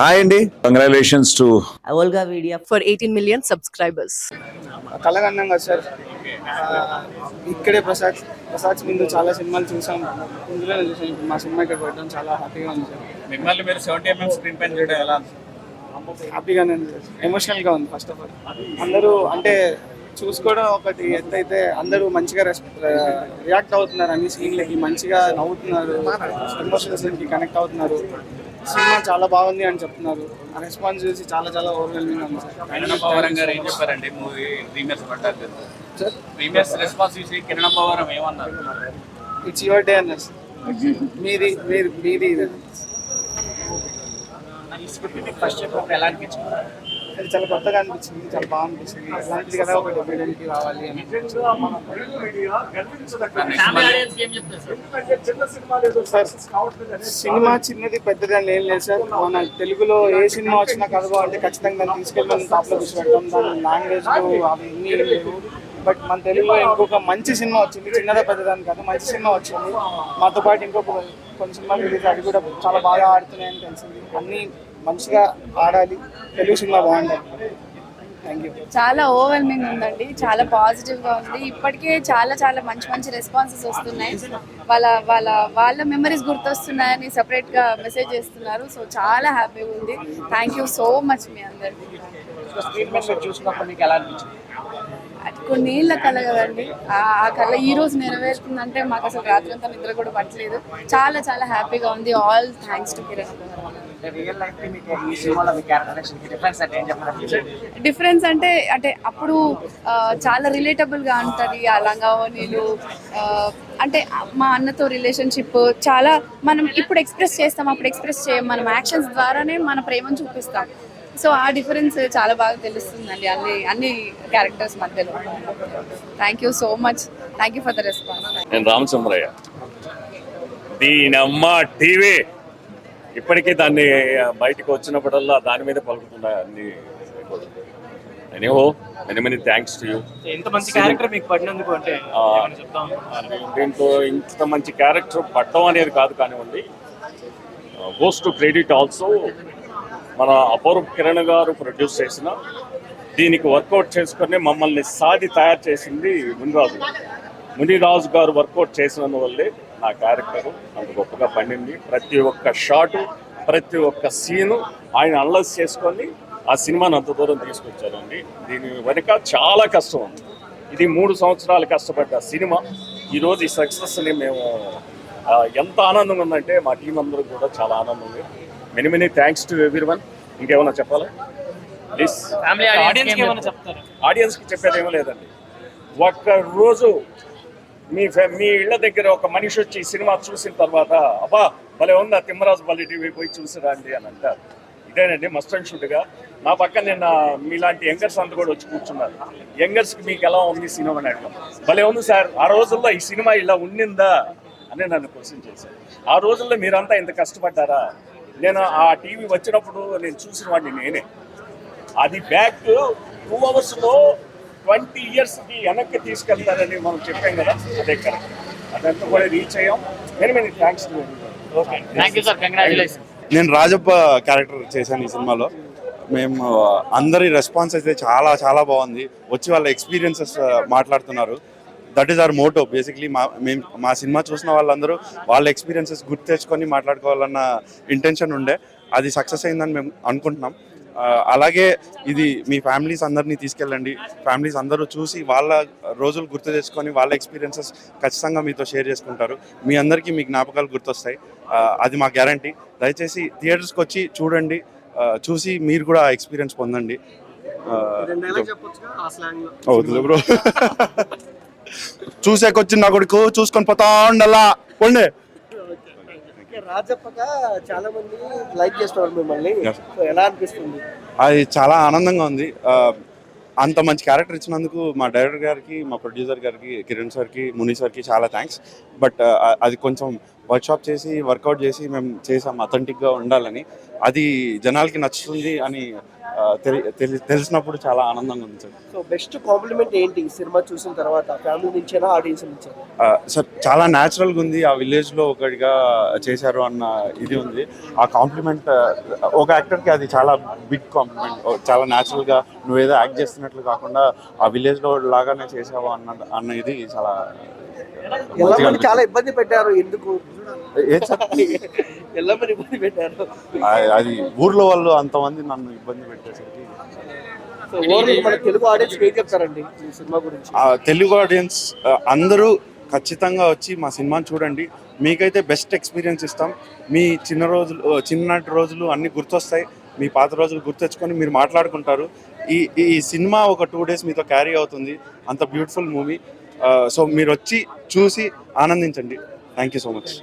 Hi అండి, congratulations to Olga Media for 18 million subscribers. కలగన్నాం కదా sir. ఇక్కడే ప్రసాద్ ముందు చాలా సినిమాలు చూసాం, ఇందులోనే చూసాం. ఇప్పుడు మా సినిమా ఇక్కడ పెట్టడం చాలా హ్యాపీగా ఉంది సార్. మిమ్మల్ని మీరు 70mm స్క్రీన్ పైన చూడడం ఎలా? హ్యాపీగానే ఉంది, ఎమోషనల్గా ఉంది. ఫస్ట్ ఆఫ్ ఆల్ అందరూ అంటే చూసుకోవడం ఒకటి ఎత్తైతే అందరూ మంచిగా రియాక్ట్ అవుతున్నారు, అన్ని సీన్లకి మంచిగా నవ్వుతున్నారు, ఎమోషనల్ సీన్కి కనెక్ట్ అవుతున్నారు. సినిమా చాలా బాగుంది అని చెప్తున్నారు. ఆ రెస్పాన్స్ చూసి చాలా ఓవర్వెల్మింగ్ ఉంది సార్. కిరణ్ పవరం గారు ఏం చెప్పారండి మూవీ ప్రీమియర్స్ పడ్డారు సార్ ప్రీమియర్స్ రెస్పాన్స్ చూసి కిరణ్ పవరం ఏమన్నారు? ఇట్స్ యువర్ డే అన్నారు సార్. మీది ఇది ఫస్ట్ చెప్పినప్పుడు ఎలా అనిపించింది? అది చాలా కొత్తగా అనిపించింది, చాలా బాగా అనిపించింది. అలాంటిది కదా ఒక డెబ్యూటెంట్కి రావాలి అని. సార్ సినిమా చిన్నది పెద్దది అని ఏం లేదు సార్. మన తెలుగులో ఏ సినిమా వచ్చినా కథ బాగుంటే ఖచ్చితంగా దాన్ని తీసుకెళ్ళి మనం టాప్లో కూర్చోబెడతాం. దాని లాంగ్వేజ్లో అవి ఇన్ని ఏం లేవు. బట్ మన తెలుగులో ఇంకొక మంచి సినిమా వచ్చింది, చిన్నదా పెద్దదాని కాదు, మంచి సినిమా వచ్చింది. మాతో పాటు ఇంకొక కొన్ని సినిమాలు రిలీజ్, అవి కూడా చాలా బాగా ఆడుతున్నాయని తెలిసింది. అన్నీ మంచిగా ఆడాలి, తెలుగు సినిమా బాగుండాలి. Thank you. చాలా ఓవర్వెల్మింగ్ ఉందండి, చాలా పాజిటివ్గా ఉంది. ఇప్పటికే చాలా మంచి రెస్పాన్సెస్ వస్తున్నాయి. వాళ్ళ మెమరీస్ గుర్తొస్తున్నాయని సపరేట్గా మెసేజ్ చేస్తున్నారు. సో చాలా హ్యాపీగా ఉంది. థ్యాంక్ యూ సో మచ్ మీ అందరికీ. స్క్రీన్ పైన చూసినప్పుడు మీకు ఎలా అనిపించింది? అది కొన్ని ఏళ్ళ కళ కదండి, ఆ కళ ఈ రోజు నెరవేరుతుందంటే మాకు అసలు రాత్రి అంతా నిద్ర కూడా పట్టలేదు. చాలా హ్యాపీగా ఉంది. All thanks to Kiran. Difference అంటే అప్పుడు చాలా రిలేటబుల్గా ఉంటుంది. ఆ లంగావోనీలు అంటే మా అన్నతో రిలేషన్షిప్ చాలా మనం ఇప్పుడు ఎక్స్ప్రెస్ చేస్తాం, అప్పుడు ఎక్స్ప్రెస్ చేయం. మనం యాక్షన్స్ ద్వారానే మన ప్రేమను చూపిస్తాం. సో ఆ డిఫరెన్స్ చాలా బాగా తెలుస్తుందండి అన్ని క్యారెక్టర్స్ మధ్యలో. Thank you so much. Thank you for the response. నేను రామచంద్రయ్య. దీనమ్మ టీవీ ఇప్పటికీ దాన్ని బయటకు వచ్చినప్పుడల్లా దాని మీద పలుకుతున్నాయి అన్ని. Anyhow many thanks to you. ఎంత మంచి క్యారెక్టర్ మీకు పడినందుకు అంటే దీంట్లో ఇంత మంచి క్యారెక్టర్ పడడం అనేది కాదు కానివ్వండి, గోస్ టు క్రెడిట్ ఆల్సో మన అపూర్వ కిరణ్ గారు ప్రొడ్యూస్ చేసిన, దీనికి వర్కౌట్ చేసుకొని మమ్మల్ని తయారు చేసింది మునిరాజు గారు వర్కౌట్ చేసినందువల్లే నా క్యారెక్టరు అంత గొప్పగా పండింది. ప్రతి ఒక్క షాటు, ప్రతి ఒక్క సీను ఆయన అనలైజ్ చేసుకొని ఆ సినిమాని అంత దూరం తీసుకొచ్చారండి. దీని వెనుక చాలా కష్టం ఉంది. ఇది 3 సంవత్సరాలు కష్టపడ్డ సినిమా. ఈరోజు ఈ సక్సెస్ని మేము ఎంత ఆనందంగా ఉందంటే మా టీం అందరూ కూడా చాలా ఆనందంగా ఉంది. Many thanks to everyone. ఇంకేమైనా చెప్పాలా? ప్లీజ్ ఆడియన్స్కి చెప్పేదేమో లేదండి. ఒక్కరోజు మీ ఇళ్ళ దగ్గర ఒక మనిషి వచ్చి ఈ సినిమా చూసిన తర్వాత అబ్బా భలే ఉంది, ఆ తిమ్మరాజు పల్లి టీవీ పోయి చూసిరండి అని అంటారు. ఇదేనండి మస్ట్ అండ్ షుడ్గా. నా పక్కన నిన్న మీలాంటి యంగర్స్ అంతా కూడా వచ్చి కూర్చున్నారు. యంగర్స్కి మీకు ఎలా ఉంది సినిమా అని అడగడం, భలే ఉంది సార్, ఆ రోజుల్లో ఈ సినిమా ఇలా ఉండిందా అని నన్ను క్వశ్చన్ చేశారు. ఆ రోజుల్లో మీరంతా ఇంత కష్టపడ్డారా? నేను ఆ టీవీ వచ్చినప్పుడు నేను చూసిన వాడిని నేనే. అది బ్యాక్ 2 అవర్స్లో 20 ఇయర్స్కి వెనక్కి తీసుకెళ్తారని మనం చెప్పాం కదా, అదే కరెక్ట్. అదంతా కూడా రీచ్ అయ్యాం. Many thanks. Thank you sir, congratulation. నేను రాజప్ప క్యారెక్టర్ చేశాను ఈ సినిమాలో. మేము అందరి రెస్పాన్స్ అయితే చాలా బాగుంది. వచ్చి వాళ్ళ ఎక్స్పీరియన్సెస్ మాట్లాడుతున్నారు. That is our motto basically. మా సినిమా చూసిన వాళ్ళందరూ వాళ్ళ ఎక్స్పీరియన్సెస్ గుర్తు తెచ్చుకొని మాట్లాడుకోవాలన్న ఇంటెన్షన్ ఉండే. అది సక్సెస్ అయిందని మేము అనుకుంటున్నాం. అలాగే ఇది మీ ఫ్యామిలీస్ అందరినీ తీసుకెళ్ళండి. ఫ్యామిలీస్ అందరూ చూసి వాళ్ళ రోజులు గుర్తు తెచ్చుకొని వాళ్ళ ఎక్స్పీరియన్సెస్ ఖచ్చితంగా మీతో షేర్ చేసుకుంటారు. మీ అందరికీ మీ జ్ఞాపకాలు గుర్తొస్తాయి. అది మా గ్యారంటీ. దయచేసి థియేటర్స్కి వచ్చి చూడండి, చూసి మీరు కూడా ఎక్స్పీరియన్స్ పొందండి. అవుతుంది బ్రో. చూసేకొచ్చి నా కొడుకు చూసుకొని పోతా ఉండాలా కొండే. రాజప్పగా చాలా మంది లైక్ చేస్తున్నారు మిమ్మల్ని, ఎలా అనిపిస్తుంది? అది చాలా ఆనందంగా ఉంది. అంత మంచి క్యారెక్టర్ ఇచ్చినందుకు మా డైరెక్టర్ గారికి, మా ప్రొడ్యూసర్ గారికి, కిరణ్ సార్కి, ముని సార్కి చాలా థ్యాంక్స్. బట్ అది కొంచెం వర్క్షాప్ చేసి వర్కౌట్ చేసి మేము చేసాం అథెంటిక్గా ఉండాలని. అది జనాలకి నచ్చుతుంది అని తెలిసినప్పుడు చాలా ఆనందంగా ఉంది సార్. సో బెస్ట్ కాంప్లిమెంట్ ఏంటి ఈ సినిమా చూసిన తర్వాత, ఫ్యామిలీ నుంచేనా ఆడియన్స్ నుంచేనా? సార్ చాలా న్యాచురల్గా ఉంది, ఆ విలేజ్లో ఒకటిగా చేశారు అన్న ఇది ఉంది. ఆ కాంప్లిమెంట్ ఒక యాక్టర్కి అది చాలా బిగ్ కాంప్లిమెంట్. చాలా న్యాచురల్గా నువ్వేదో యాక్ట్ చేస్తున్నట్లు కాకుండా ఆ విలేజ్లో లాగానే చేసావు అన్న ఇది చాలా చాలా ఇబ్బంది పెట్టారు, ఎందుకు ఏం సార్ ఎలా మరి ఇబ్బంది పెట్టారు? అది ఊర్లో వాళ్ళు అంతమంది నన్ను ఇబ్బంది పెట్టేసరికి. సో ఓవరాల్ మన తెలుగు ఆడియన్స్ ఏం చెప్తారండి ఈ సినిమా గురించి? తెలుగు ఆడియన్స్ అందరూ ఖచ్చితంగా వచ్చి మా సినిమాని చూడండి. మీకైతే బెస్ట్ ఎక్స్పీరియన్స్ ఇస్తాం. మీ చిన్ననాటి రోజులు అన్నీ గుర్తొస్తాయి. మీ పాత రోజులు గుర్తెచ్చుకొని మీరు మాట్లాడుకుంటారు. ఈ సినిమా ఒక 2 days మీతో క్యారీ అవుతుంది. అంత బ్యూటిఫుల్ మూవీ. సో మీరు వచ్చి చూసి ఆనందించండి. Thank you so much.